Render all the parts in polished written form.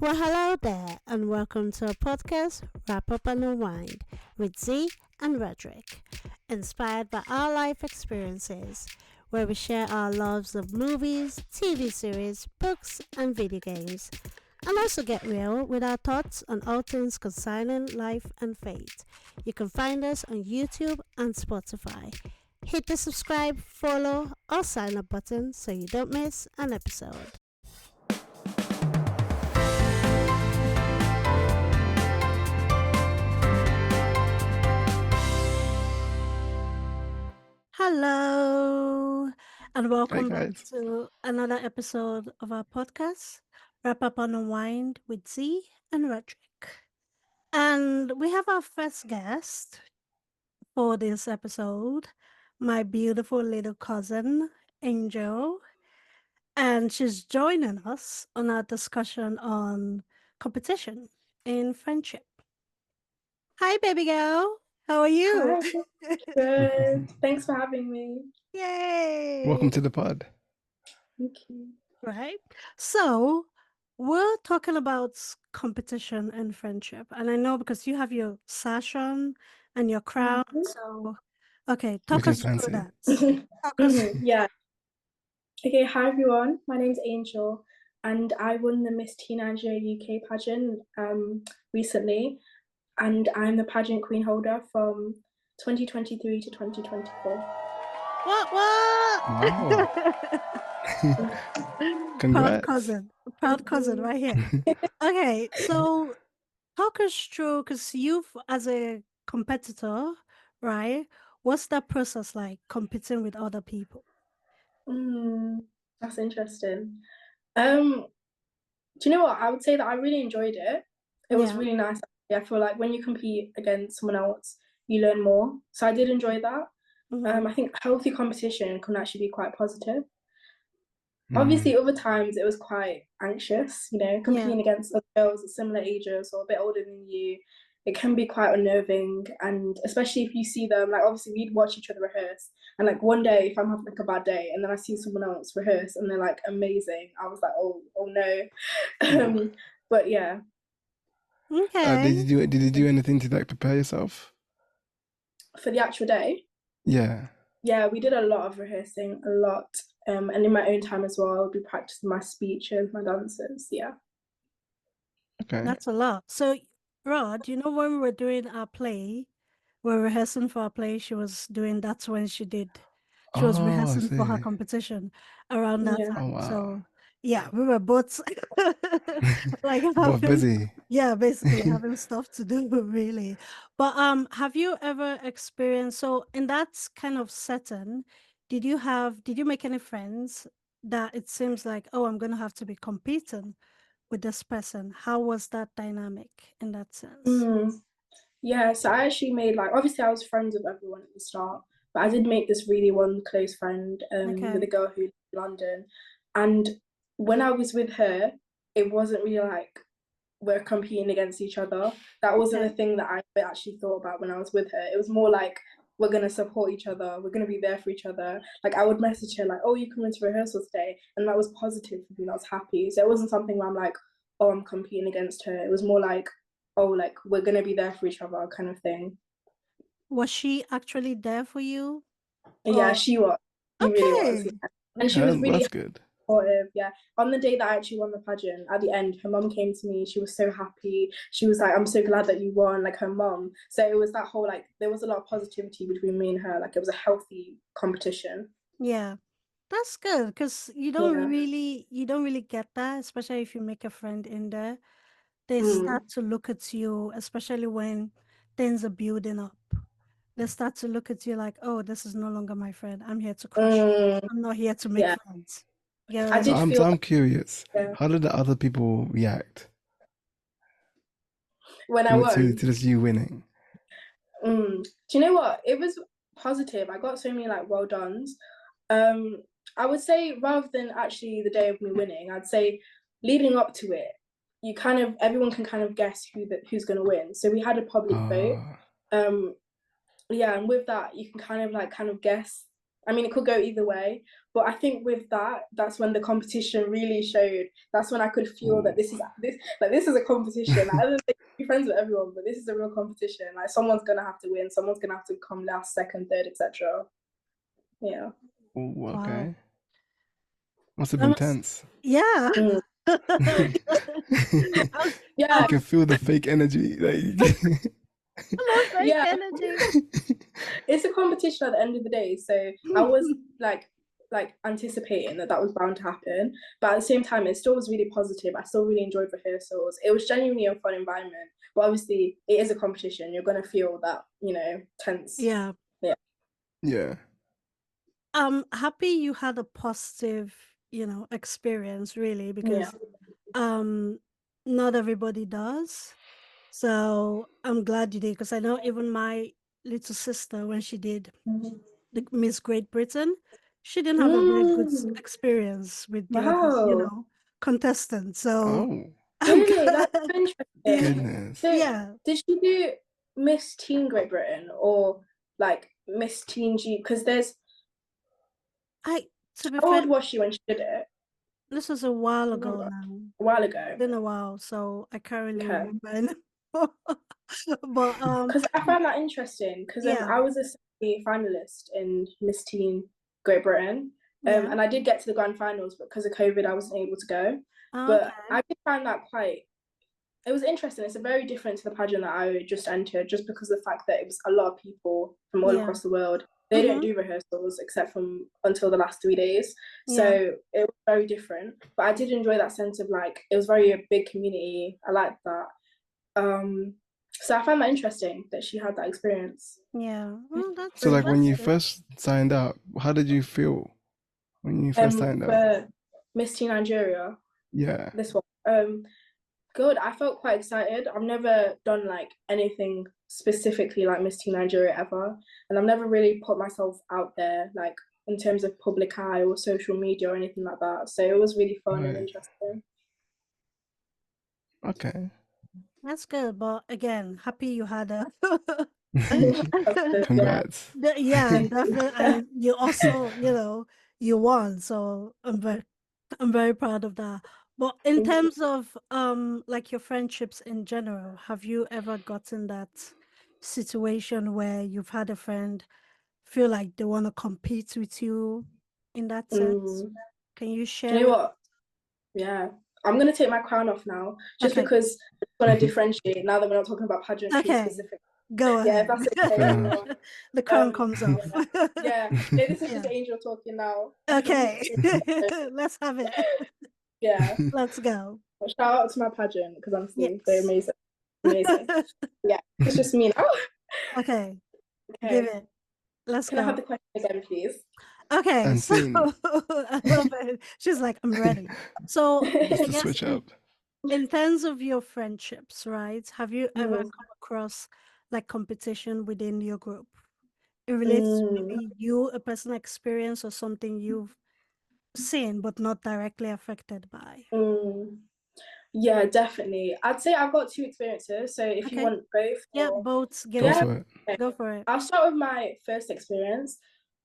Well, hello there, and welcome to our podcast, Up Unwind, with Zeé and Roderick, inspired by our life experiences, where we share our loves of movies, TV series, books, and video games, and also get real with our thoughts on all things concerning life and faith. You can find us on YouTube and Spotify. Hit the subscribe, follow, or sign up button so you don't miss an episode. Hello, and Hi welcome back guys. to another episode of our podcast, Wrap Up on Unwind with Zeé and Roderick. And we have our first guest for this episode, my beautiful little cousin, Angel. And she's joining us on our discussion on competition in friendship. Hi, baby girl. How are you? Hi, good. Thanks for having me. Yay! Welcome to the pod. Thank you. Right? So, we're talking about competition and friendship. And I know because you have your sash on and your crown. So, okay, talk Which is us through fancy. that. Talk us. Yeah. Okay, hi everyone. My name's Angel, and I won the Miss Teenager UK pageant recently, and I'm the pageant queen holder from 2023 to 2024. What? Wow. Proud Congrats. cousin. Proud cousin right here. Okay, so talk us through because you've, as a competitor, right? What's that process like competing with other people? That's interesting. Do you know what? I would say that I really enjoyed it. It was Yeah. really nice. I feel like when you compete against someone else, you learn more. So I did enjoy that. Mhm. I think healthy competition can actually be quite positive. Mm. Obviously, other times it was quite anxious, Yeah. competing against other girls at similar ages or a bit older than you. It can be quite unnerving, and especially if you see them, like obviously we'd watch each other rehearse, and like one day if I'm having like a bad day, and then I see someone else rehearse and they're like amazing, I was like, oh no, but yeah. Okay. Did you do anything to like prepare yourself? For the actual day, Yeah. yeah, we did a lot of rehearsing, a lot, and in my own time as well, I'd be practicing my speeches, my dances, yeah. Okay. That's a lot. So, Rod, when we were doing our play, we're rehearsing for our play, she was doing that's when she was Oh, I rehearsing for her see. competition around that Yeah. Oh time. wow. So, yeah, we were both like Both having, busy. yeah, basically having stuff to do, really. But have you ever experienced, so in that kind of setting, did you make any friends that it seems like, oh, I'm gonna have to be competing with this person? How was that dynamic in that sense? Mm. Yeah, so I actually made like obviously I was friends with everyone at the start, but I did make this really one close friend with a Okay. girl who lived in London. And when I was with her, it wasn't really like we're competing against each other. That wasn't a Okay. thing that I actually thought about when I was with her. It was more like we're gonna support each other, we're gonna be there for each other. Like I would message her like, oh, you coming to rehearsal today? And that was positive for me, I was happy. So it wasn't something where I'm like, oh, I'm competing against her. It was more like, oh, like we're gonna be there for each other kind of thing. Was she actually there for you? Yeah, Or she was. She really was. okay. Yeah. And she Okay, was really that's good. supportive. Yeah. On the day that I actually won the pageant, at the end, her mum came to me. She was so happy. She was like, I'm so glad that you won, like her mum. So it was that whole like there was a lot of positivity between me and her. Like it was a healthy competition. Yeah. That's good because Yeah. you don't really get that, especially if you make a friend in there. They Mm. start to look at you, especially when things are building up. They start to look at you like, oh, this is no longer my friend. I'm here to crush you. Mm. I'm not here to make Yeah. friends. You get what I I So did mean? I'm feel so I'm that, curious. yeah. How did the other people react When I to won. just you winning? Do you know what? It was positive. I got so many like well done's. Um, I would say rather than actually the day of me winning, I'd say leading up to it, you kind of everyone can kind of guess who's going to win. So we had a public vote. Ah, Um, yeah, and with that, you can kind of guess I mean, it could go either way, but I think with that, that's when the competition really showed. That's when I could feel that this is a competition. I don't think be friends with everyone, but this is a real competition. Like someone's gonna have to win, someone's gonna have to come last, second, third, etc. Yeah. Ooh, Wow. okay. Must have That been must- tense. Yeah. Mm. Yeah. You can feel the fake energy. Like, Almost like Yeah. energy. It's a competition at the end of the day, so I was like anticipating that was bound to happen, but at the same time it still was really positive. I still really enjoyed rehearsals. It was genuinely a fun environment, but obviously it is a competition. You're going to feel that, tense. Yeah. yeah. I'm happy you had a positive, experience really, because not everybody does. So I'm glad you did, because I know even my little sister, when she did the Miss Great Britain, she didn't have a very good experience with the other, Wow. contestants. So Oh, I'm Really? glad. That's interesting. goodness. So Yeah. did she do Miss Teen Great Britain or like Miss Teen G? Because there's To be how fair, old was she when she did it? this was a while ago now. A while ago. Been a while, so I can't really Okay. remember anymore. But Because I found that interesting. Because yeah. I was a semi-finalist in Miss Teen Great Britain, Yeah. and I did get to the grand finals, but because of COVID, I wasn't able to go. But Okay. I did find that it was interesting. It's a very different to the pageant that I just entered, just because of the fact that it was a lot of people from all across the world. They didn't do rehearsals except from until the last 3 days. So it was very different. But I did enjoy that sense of like, it was very a big community. I liked that. So I found that interesting that she had that experience. Yeah. Well, that's So, like, when you good. first signed up, how did you feel when you first signed up? For Miss Teen Nigeria, Yeah. this one. Good. I felt quite excited. I've never done like anything specifically like Miss Teen Nigeria ever, and I've never really put myself out there like in terms of public eye or social media or anything like that. So it was really fun and Right. interesting. Okay. That's good. But again, happy you had a Congrats. yeah, definitely. And you also, you won. So I'm very proud of that. But in Thank you. terms of like your friendships in general, have you ever gotten that situation where you've had a friend feel like they want to compete with you in that sense? Can you Do share you know with what? Yeah. I'm gonna take my crown off now, just Okay. because I want to differentiate now that we're not talking about pageantry Okay. specifically. Go Yeah, ahead. if that's okay. Fair enough. The crown comes off. Yeah. No, this is Yeah. just Angel talking now. Okay. Let's have it. Yeah. Let's go. But shout out to my pageant because honestly, they're Yes. amazing. Amazing. Yeah. It's just me now. Okay. Give Okay. it. Let's Can I have go. the question again, please? Okay. And So scene. I love it. She's like, I'm ready. So I Just to guess switch up. in terms of your friendships, right? Have you ever Mm. come across like competition within your group? It relates to maybe you, a personal experience, or something you've seen but not directly affected by. Yeah, definitely. I'd say I've got 2 experiences. So if you Okay. want both, Yeah, or both. Give Go it. for it. okay. Go for it. I'll start with my first experience.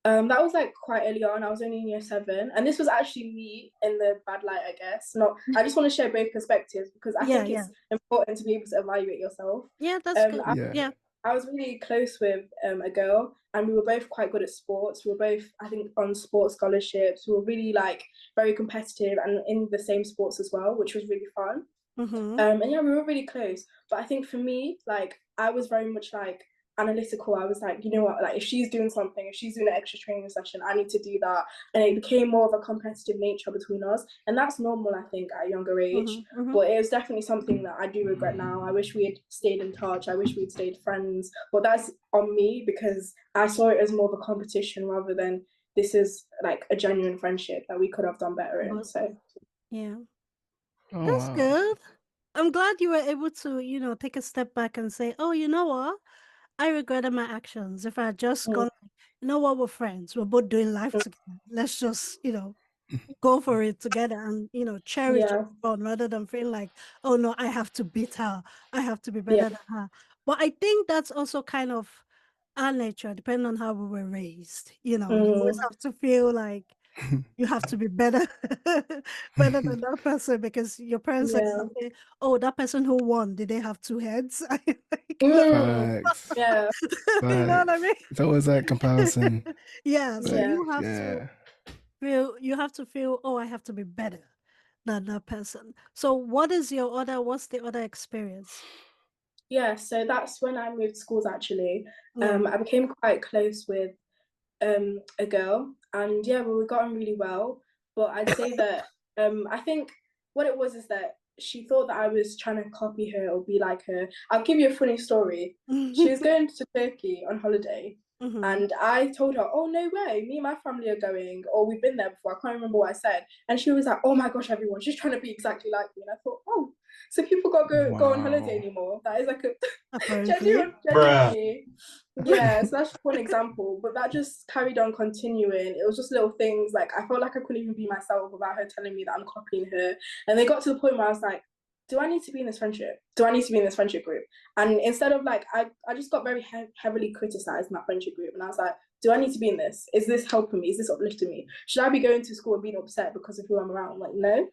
That was like quite early on. I was only in year 7, and this was actually me in the bad light, I guess. Not. I just want to share both perspectives because I think it's important to be able to evaluate yourself. Yeah, that's good. Yeah. I was really close with a girl, and we were both quite good at sports. We were both, I think, on sports scholarships. We were really like very competitive and in the same sports as well, which was really fun. And yeah, we were really close. But I think for me, like, I was very much like analytical. I was like, you know what, like if she's doing something, if she's doing an extra training session, I need to do that. And it became more of a competitive nature between us. And that's normal, I think, at a younger age. But it was definitely something that I do regret now. I wish we had stayed in touch. I wish we'd stayed friends. But that's on me because I saw it as more of a competition rather than this is like a genuine friendship that we could have done better in. So yeah. Oh, That's wow. good. I'm glad you were able to, take a step back and say, oh, you know what? I regretted my actions. If I had just gone, you know what, we're friends. We're both doing life together. Let's just, go for it together and, cherish yeah. our fun rather than feeling like, oh no, I have to beat her. I have to be better than her. But I think that's also kind of our nature, depending on how we were raised, you always Mm, have to feel like you have to be better, better than that person because your parents are yeah. gonna say, "Oh, that person who won, did they have two heads?" Like, no, Mm, Facts. yeah, you know what I Facts. mean? It's always that comparison. Yeah, so Like, yeah. you have to feel, oh, I have to be better than that person. So what's the other experience? Yeah, so that's when I moved schools actually. Yeah. I became quite close with a girl, and yeah, well, we got on really well. But I'd say that I think what it was is that she thought that I was trying to copy her or be like her. I'll give you a funny story. She was going to Turkey on holiday, Mm-hmm. and I told her, "Oh no way! Me and my family are going, or we've been there before." I can't remember what I said, and she was like, "Oh my gosh, everyone! She's trying to be exactly like me." And I thought, "Oh, so people got go on holiday wow. anymore? That is like a Apparently. genuinely." Yeah, so that's just one example, but that just carried on continuing. It was just little things like I felt like I couldn't even be myself without her telling me that I'm copying her. And they got to the point where I was like, do I need to be in this friendship? Do I need to be in this friendship group? And instead of like, I just got very heavily criticized in that friendship group. And I was like, do I need to be in this? Is this helping me? Is this uplifting me? Should I be going to school and being upset because of who I'm around? I'm like, no.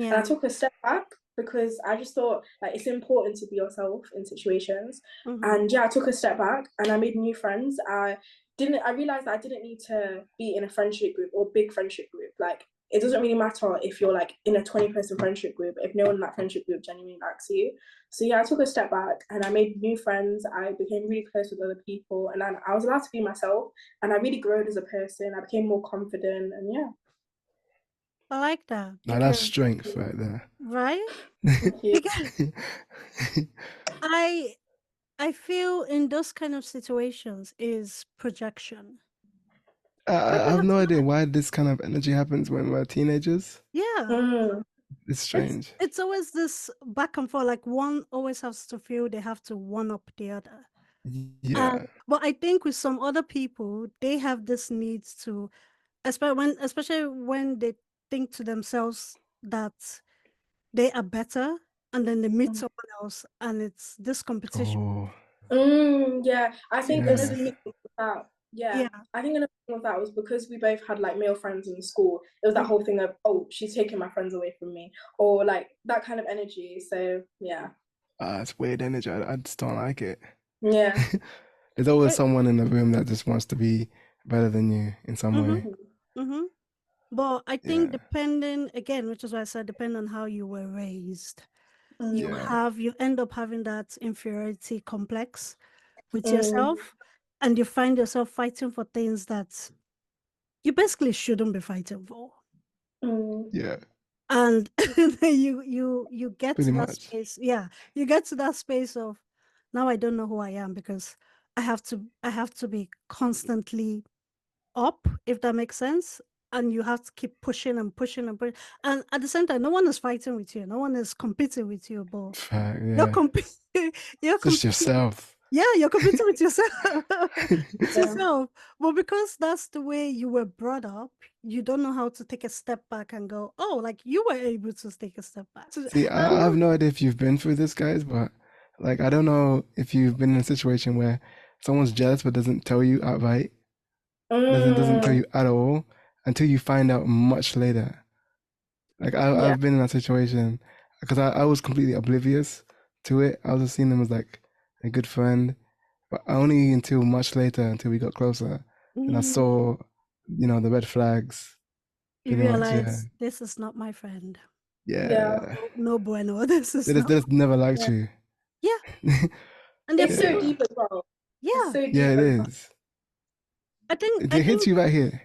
And I Yeah. took a step back because I just thought like it's important to be yourself in situations. Mm-hmm. And yeah, I took a step back and I made new friends. I realized that I didn't need to be in a friendship group or big friendship group. Like it doesn't really matter if you're like in a 20-person friendship group if no one in that friendship group genuinely likes you. So yeah, I took a step back and I made new friends. I became really close with other people and then I was allowed to be myself and I really grew as a person. I became more confident and yeah. I like that Now that's because, strength right there. right? Thank you. Because I I feel in those kind of situations is projection. I People have have no to, idea why this kind of energy happens when we're teenagers. yeah. Mm, It's It's strange. it's always this back and forth. Like one always has to feel they have to one up the other. And Yeah. but I think with some other people, they have this need to, especially when they think to themselves that they are better, and then they meet mm. someone else, and it's this competition. Oh, Yeah, I It's think this another yeah. thing need. with that, yeah, Yeah. I think another thing with that was because we both had like male friends in school. It was that whole thing of, oh, she's taking my friends away from me, or like that kind of energy. So yeah, It's weird energy. I just don't like it. yeah, There's always It, someone in the room that just wants to be better than you in some mm-hmm, way. mm-hmm. But I think Yeah. depending again, which is why I said depending on how you were raised, mm, Yeah. you end up having that inferiority complex with mm, yourself, and you find yourself fighting for things that you basically shouldn't be fighting for. mm, Yeah. And then you get Pretty to that much. space. Yeah, you get to that space of now I don't know who I am because I have to be constantly up, if that makes sense. And you have to keep pushing and pushing and pushing. And at the same time, no one is fighting with you. No one is competing with you, but Fact, you're yeah. competing. You're Just competing. yourself. Yeah, you're competing with yourself. With yeah, yourself. But because that's the way you were brought up, you don't know how to take a step back and go, oh, like you were able to take a step back. See, I have no idea if you've been through this, guys, but like, I don't know if you've been in a situation where someone's jealous but doesn't tell you outright, doesn't tell mm, you at all until you find out much later. Like, yeah, I've been in that situation because I was completely oblivious to it. I was just seeing them as like a good friend, but only until much later, until we got closer, and I Mm, saw, the red flags. you Pretty much, yeah. realize this is not my friend. yeah, Yeah. No, no bueno. This They is just, not. they just never liked yeah. you. Yeah. And they're It's so people. Yeah. deep as well. It's Yeah. so Yeah, deep it as well. is. It I hits think you right here.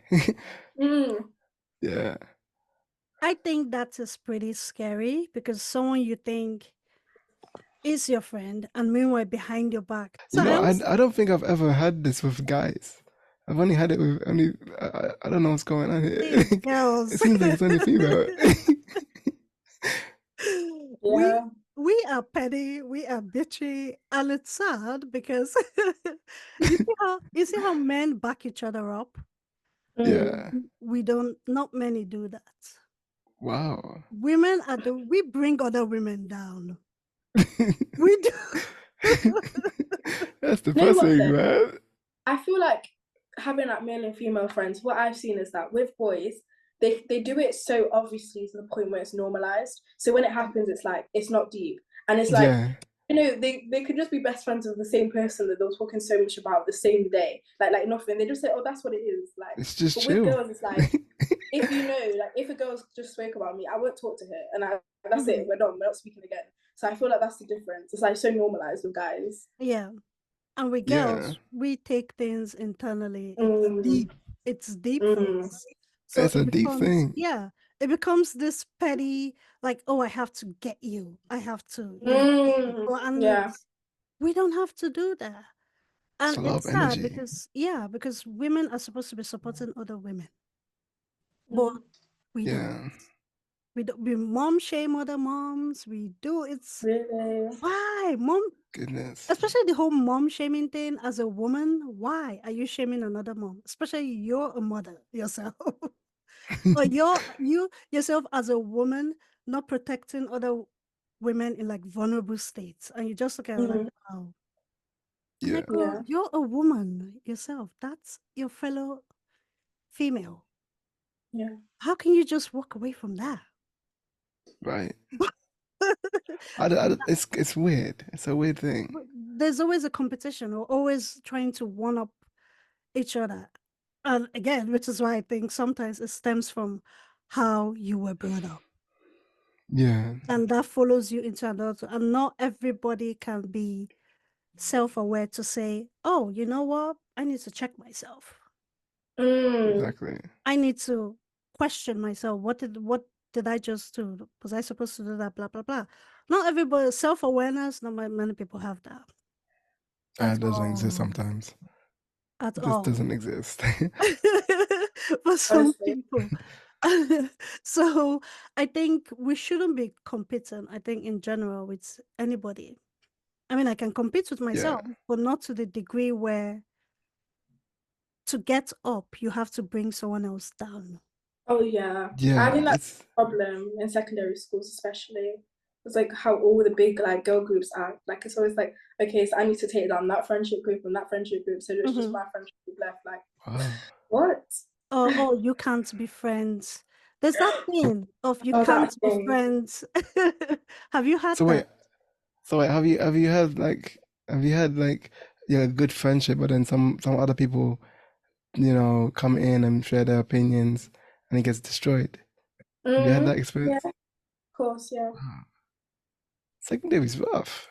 Mm, Yeah. I think that is pretty scary because someone you think is your friend and meanwhile behind your back. So I always I don't think I've ever had this with guys. I've only had it with only, I don't know what's going on here. see It girls. seems like it's only female. we yeah, we are petty, we are bitchy, and it's sad because you see how men back each other up. mm, Yeah. We don't, not many do that. Wow. Women we bring other women down. We do. That's you know what depressing, though? man. I feel like having like male and female friends, what I've seen is that with boys, they do it so obviously to the point where it's normalized. So when it happens, it's like it's not deep. And it's like, Yeah, they could just be best friends with the same person that they were talking so much about the same day. Like nothing. They just say, oh, that's what it is. Like, it's just but with chill. girls, it's like, if like if a girl just spoke about me, I won't talk to her, and that's it. We're not speaking again. So I feel like that's the difference. It's like so normalized with guys. Yeah. And with Yeah, girls, we take things internally. It's Mm, deep. It's deep for mm, us. So it's it a deep becomes, thing. yeah, it becomes this petty, like, oh, I have to get you. I have to, and yeah. we don't have to do that. It's And a lot of it's sad energy. because, yeah, because women are supposed to be supporting other women, but Mm, we don't. Yeah, We mom shame other moms. We do. It's really. why mom, goodness. especially the whole mom shaming thing as a woman. Why are you shaming another mom? Especially you're a mother yourself, or you yourself as a woman not protecting other women in like vulnerable states, and you just look at it like, Mm, oh, I'm Yeah, like, oh, yeah. you're a woman yourself. That's your fellow female. Yeah. How can you just walk away from that? right. It's weird. It's a weird thing. There's always a competition or always trying to one up each other. And again, which is why I think sometimes it stems from how you were brought up. Yeah, And that follows you into adulthood. And not everybody can be self-aware to say, oh, you know what? I need to check myself. Mm, exactly. I need to question myself. What did I just do? Was I supposed to do that? Blah blah blah. Not everybody self-awareness, not many people have that at That doesn't exist all. sometimes. At It just all. doesn't exist. For some honestly. people. So I think we shouldn't be competing, I think, in general with anybody. I mean, I can compete with Yeah, myself, but not to the degree where to get up, you have to bring someone else down. Oh yeah. I yeah. think that's It's a problem in secondary schools especially. It's like how all the big like girl groups are. Like it's always like, okay, so I need to take down that friendship group and that friendship group, so there's just Mhm. my friendship group left. Like, wow. what? Oh, you can't be friends. There's that thing of you Oh, that can't be thing. friends. Have you had So that? wait, so wait, have you had like yeah, good friendship, but then some other people, come in and share their opinions and it gets destroyed. Have you had that Yeah, experience? of course, yeah. Wow. Secondary is rough.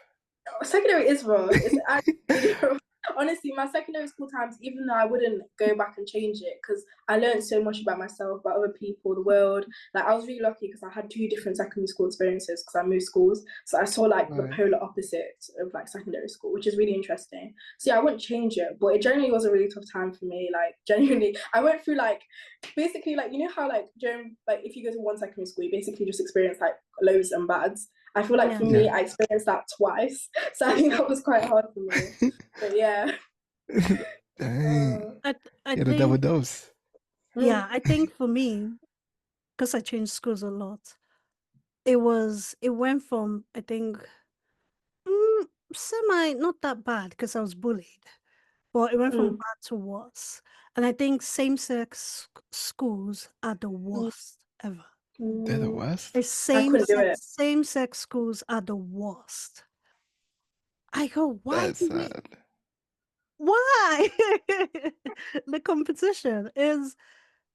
Secondary is rough. It's actually really rough. Honestly, my secondary school times, even though I wouldn't go back and change it, because I learned so much about myself, about other people, the world. Like I was really lucky because I had two different secondary school experiences because I moved schools. So I saw like the Right. polar opposite of like secondary school, which is really interesting. So yeah, I wouldn't change it, but it generally was a really tough time for me. Like genuinely, I went through like basically like how like during like if you go to one secondary school, you basically just experience like lows and bads. I feel like Yeah. for me, Yeah. I experienced that twice. So I think that was quite hard for me. But yeah. Dang. I Yeah, the double think, dose. yeah, I Mm, think for me, because I changed schools a lot, it went from, I think, mm, semi, not that bad because I was bullied, but it went from mm, bad to worse. And I think same-sex schools are the mm, worst ever. They're the mm. worst. It's I couldn't do it. same-sex schools are the worst. I go, why That's do we, sad. why? The competition is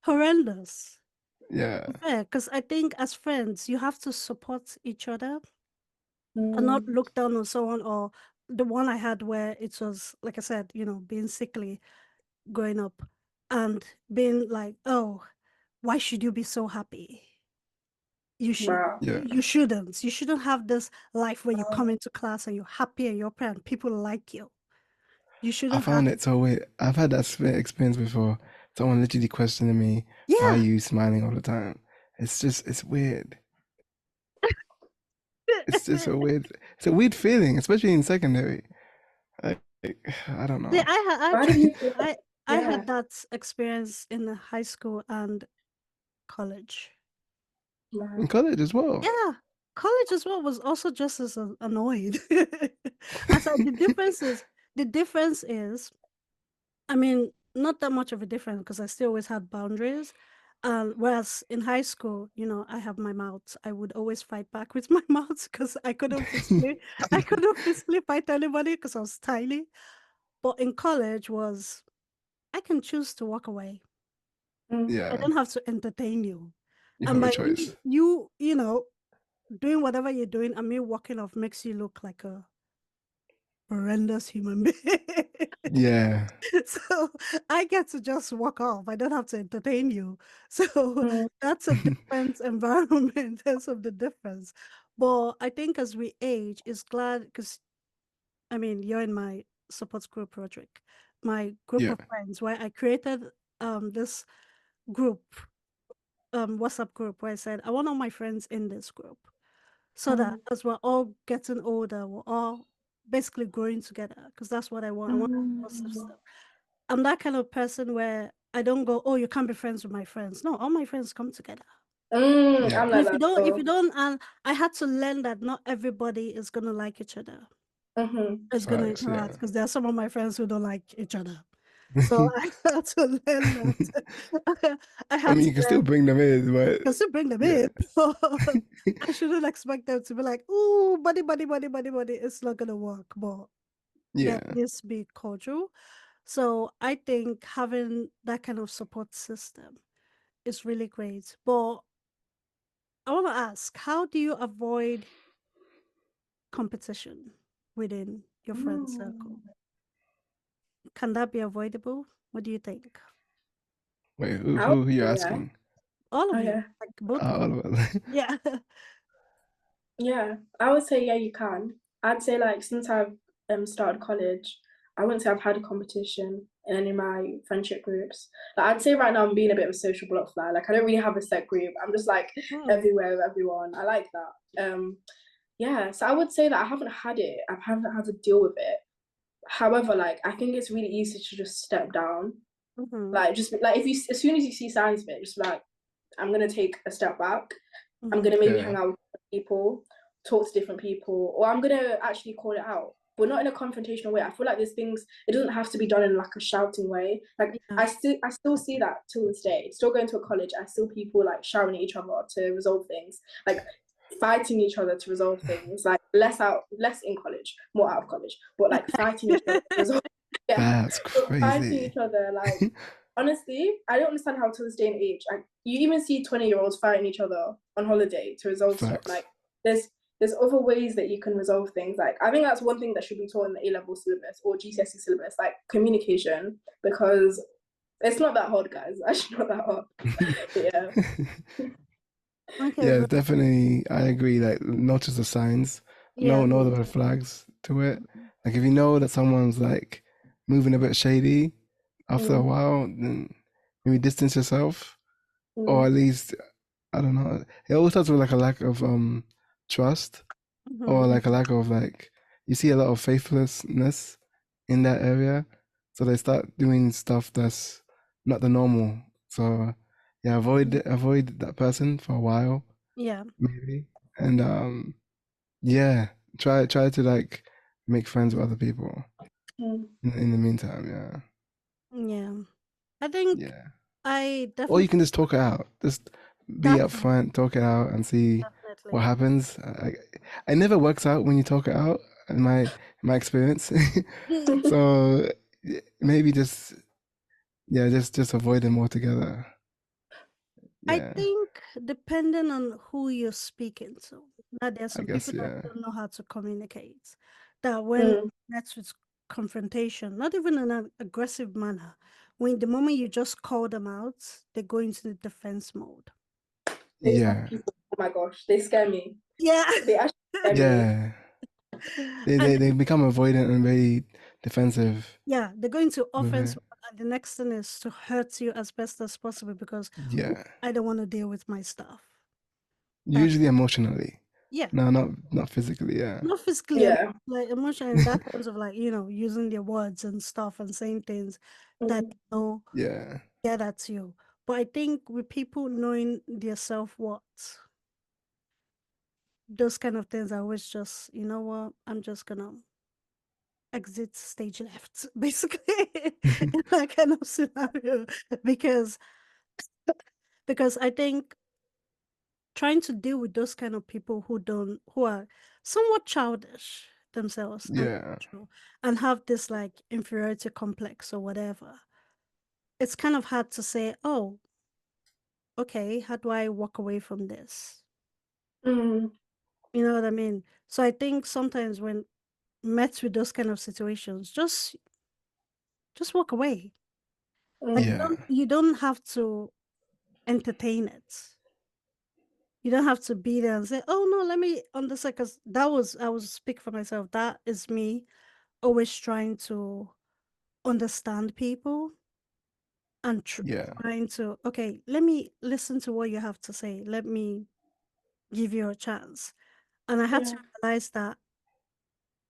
horrendous. Yeah. Fair, because I think as friends, you have to support each other and not Mm, look down on someone, or the one I had where it was, like I said, being sickly growing up and being like, oh, why should you be so happy? You should wow. Yeah. you shouldn't. You shouldn't have this life where you Um, come into class and you're happy and you're proud and people like you. You I shouldn't have. found it so weird. I've had that experience before. Someone literally questioning me, why are Yeah. you smiling all the time? It's weird. It's just a weird, it's a weird feeling, especially in secondary. Like, I don't See, know. I why do actually you feel like, I yeah. had that experience in high school and college. In Wow. college as well. Yeah, college as well was also just as annoyed. I said the difference is I mean, not that much of a difference because I still always had boundaries. Whereas in high school, I have my mouth. I would always fight back with my mouth because I couldn't physically fight anybody because I was tiny. But in college was I can choose to walk away. Mm. I Yeah, don't have to entertain you. you And have a by choice. doing whatever you're doing and me walking off makes you look like a horrendous human being. Yeah, So I get to just walk off. I don't have to entertain you. So Mm. that's a different environment in terms of the difference. But I think as we age, it's glad because I mean you're in my support group, Roderick, my group yeah, of friends, where I created this group, WhatsApp group where I said I want all my friends in this group. So that Mm. as we're all getting older, we're all basically growing together because that's what I want. I want a support Mm. system. I'm that kind of person where I don't go, oh, you can't be friends with my friends. No, all my friends come together. yeah, I'm And like if you that. don't, if So, you don't, and I had to learn that not everybody is gonna like each other. mm-hmm. Is gonna facts. interact Yeah. because there are some of my friends who don't like each other. So I had to learn that. I I had mean, to you can learn still bring them in, but can still bring them yeah, in. I shouldn't expect them to be like, "Ooh, buddy, buddy, buddy, buddy, buddy." It's not gonna work, but there yeah. needs to be cordial. So I think having that kind of support system is really great. But I want to ask, how do you avoid competition within your friend circle? Mm. Can that be avoidable? What do you think? Wait, I would who are you say, yeah. asking? All Oh of you, yeah. like both of you. All of us. Yeah. Yeah, I would say yeah, you can. I'd say like since I've started college, I wouldn't say I've had a competition in any of my friendship groups. Like I'd say right now I'm being a bit of a social butterfly. Like I don't really have a set group. I'm just like Hmm. everywhere with everyone. I like that. Yeah, so I would say that I haven't had it. I haven't had to deal with it. However, like I think it's really easy to just step down. Hmm. Like just like if you as soon as you see signs of it, just like I'm gonna take a step back. I'm Hmm. gonna maybe Yeah, hang out with people, talk to different people, or I'm gonna actually call it out, but not in a confrontational way. I feel like there's things it doesn't have to be done in like a shouting way. Like Yeah. I still see that till this day. Still going to a college, I still people like shouting at each other to resolve things, like fighting each other to resolve things. Like less in college, more out of college, but like fighting each other to resolve. Yeah, that's but fighting crazy. each other like honestly, I don't understand how to this day and age, like you even see 20-year-olds fighting each other on holiday to resolve stuff. Facts. Like there's other ways that you can resolve things. Like I think that's one thing that should be taught in the A-level syllabus or GCSE syllabus, like communication, because it's not that hard, guys. Actually, not that hard. But yeah. Okay, Yeah, but definitely. I agree. Like, notice the signs, yeah. know the red flags to it. Like, if you know that someone's like moving a bit shady, after a Mm, while, then maybe distance yourself, or mm, at least I don't know. It always starts with like a lack of trust, or Mhm. like a lack of like you see a lot of faithlessness in that area, so they start doing stuff that's not the normal. So yeah, avoid that person for a while Yeah. maybe, and yeah, try to like make friends with other people mm. in the meantime. Yeah, Yeah. I think yeah. I Or you definitely can just talk it out. Just be that too. upfront, talk it out, and see what Definitely. happens. It never works out when you talk it out, in my experience. So maybe just yeah, just avoid them altogether. I Yeah, think depending on who you're speaking to, that there's I some guess people that yeah, don't know how to communicate. That when Mm. that's with confrontation, not even in an aggressive manner, when the moment you just call them out, they go into the defense mode. Those type of yeah, people, oh my gosh, they scare me. Yeah. They actually scare me. yeah. They And they, they become avoidant and very defensive yeah, they go into with offense it. mode, and the next thing is to hurt you as best as possible because "Ooh, Yeah, I don't want to deal with my stuff." That usually emotionally. yeah, No, not physically. Yeah, not physically, Yeah. like emotionally, in that terms of like using their words and stuff and saying things that Mm, know yeah, get at you. But I think with people knowing their self worth, those kind of things, I always just, you know what, I'm just gonna exit stage left, basically, in that kind of scenario, because I think trying to deal with those kind of people who are somewhat childish themselves and Yeah. immature and have this like inferiority complex or whatever, it's kind of hard to say, oh, okay, how do I walk away from this? Mm. You know what I mean? So I think sometimes when met with those kind of situations, just walk away. Like Mm. Yeah. you don't have to entertain it. You don't have to be there and say, "Oh no, let me understand." Because that was I will speak for myself. That is me always trying to understand people and Yeah. trying to okay. Let me listen to what you have to say. Let me give you a chance. And I had to Yeah. realize that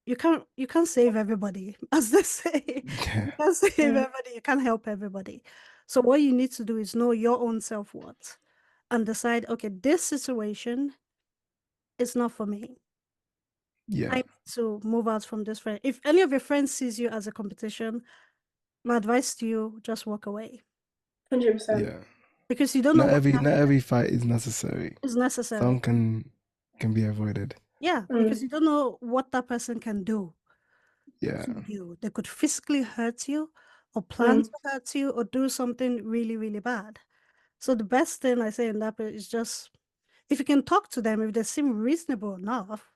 you can't save everybody, as they say. Yeah. You can't save Mm. everybody. You can't help everybody. So what you need to do is know your own self worth and decide. Okay, this situation is not for me. I Yeah. need to move out from this friend. If any of your friends sees you as a competition, my advice to you, just walk away 100%. Yeah. because you don't know what Not every fight is necessary. is necessary. Some can be avoided. Yeah, because Mm. you don't know what that person can do Yeah. to you. They could physically hurt you or plan Mm. to hurt you or do something really, really bad. So the best thing I say in that is just if you can talk to them, if they seem reasonable enough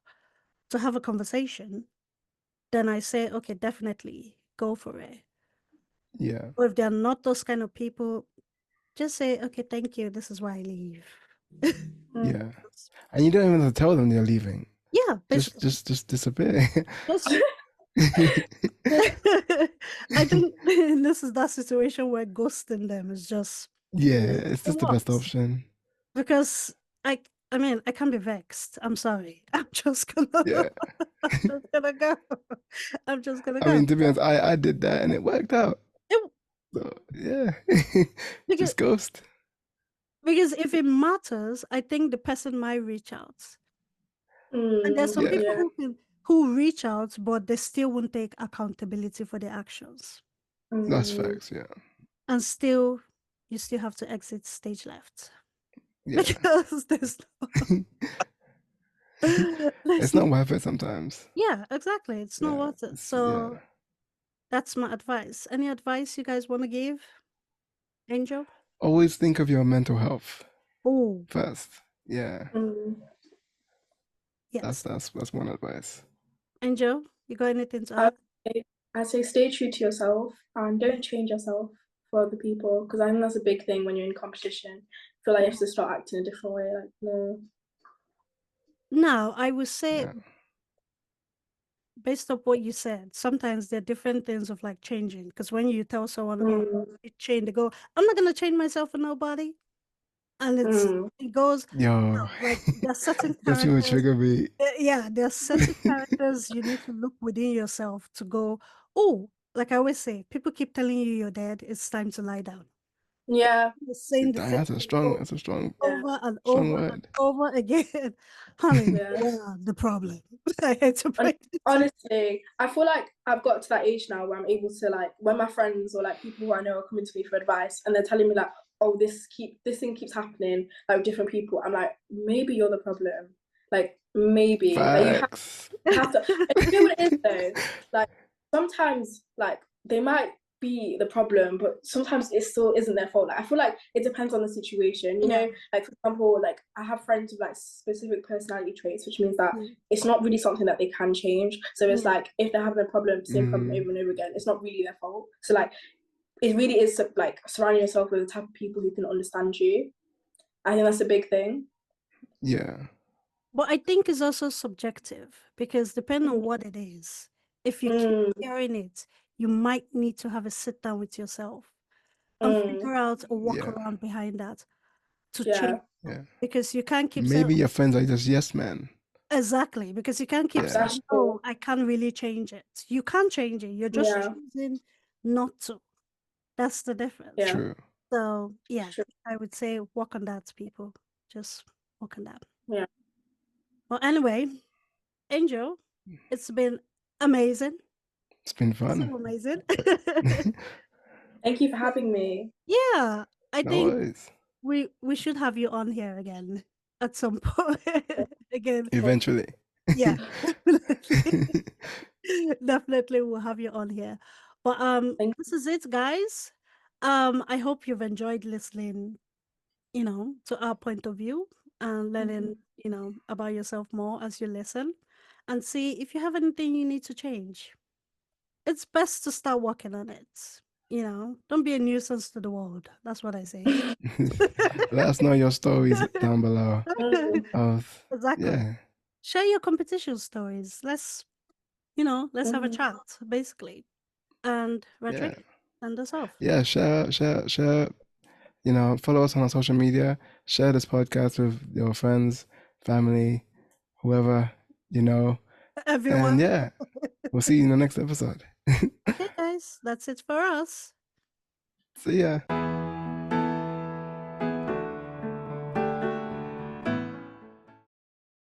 to have a conversation, then I say, okay, definitely go for it. Yeah. Or if they're not those kind of people, just say, okay, thank you. This is why I leave. Mm. Yeah. And you don't even have to tell them they're leaving. Yeah, basically. Just disappear. Just I think this is that situation where ghosting them is just Yeah, it's it just the best works. option. Because I mean I can't be vexed. I'm sorry. I'm just gonna Yeah. I'm just gonna go. I'm just gonna I go. mean, to be honest, I did that and it worked out. It, So yeah. because Just ghost. if it matters, I think the person might reach out. And there's some Mm. Yeah. people Yeah. who reach out, but they still won't take accountability for their actions. That's Mm. facts, yeah. And still, you still have to exit stage left. Yeah. Because there's It's not worth it sometimes. yeah, exactly. It's not Yeah. worth it. Yeah. So that's my advice. Any advice you guys want to give, Angel? Always think of your mental health Oh, first. Yeah. Mm. yes. That's one advice. Angel, you got anything to I add? I say stay true to yourself and don't change yourself for other people because I think that's a big thing when you're in competition. I feel like you have to start acting a different way. Like no. Now, I would say, Yeah. based on what you said, sometimes there are different things of like changing. Because when you tell someone, oh, Mm. you change, they go, I'm not going to change myself for nobody. And Mm. it goes, Yo. like, there are certain Those people characters. trigger me. Yeah, there are certain characters you need to look within yourself to go, oh, like I always say, people keep telling you you're dead, it's time to lie down. Yeah. You're saying the same thing That's a strong Yeah. over and strong over and word. over again. Honey, Yeah. you are the problem. I hate to And break it to you. honestly, I feel like I've got to that age now where I'm able to like when my friends or like people who I know are coming to me for advice and they're telling me like, oh, this thing keeps happening like with different people. I'm like, maybe you're the problem. Like maybe like Facts. you have to. And you know what it is though. Like sometimes like they might be the problem, but sometimes it still isn't their fault. Like I feel like it depends on the situation. You Yeah. know, like for example, like I have friends with like specific personality traits, which means that Mm, it's not really something that they can change. So it's yeah. like if they're having a problem, same problem over and over again, it's not really their fault. So like it really is like surrounding yourself with the type of people who can understand you. I think that's a big thing. Yeah. But I think it's also subjective because depending on what it is, if you keep Mm, hearing it, you might need to have a sit down with yourself and mm, figure out a walk Yeah. around behind that to change. yeah, Yeah. Because you can't keep saying, Maybe your friends are just yes men. exactly, because you can't keep Yeah. that's saying, true. oh, I can't really change it. You can't change it. You're just Yeah, choosing not to. That's the difference. yeah, True. So, yeah, true. I would say walk on that, people. Just walk on that. Yeah. Well, anyway, Angel, it's been amazing. It's been That's fun. so amazing. Thank you for having me. Yeah, I No think worries. we should have you on here again at some point. Again, Eventually. yeah, definitely. Definitely we'll have you on here. But Thank this is it, guys. I hope you've enjoyed listening, to our point of view and learning, about yourself more as you listen and see if you have anything you need to change. It's best to start working on it. Don't be a nuisance to the world. That's what I say. Let us know your stories down below. you. Of Exactly. yeah, Share your competition stories. Let's have a Mhm. chat, basically. And yeah, Roderick, send us off. yeah. Share. Follow us on our social media. Share this podcast with your friends, family, whoever you know. And Everyone. yeah, we'll see you in the next episode. Okay, guys, that's it for us. See ya.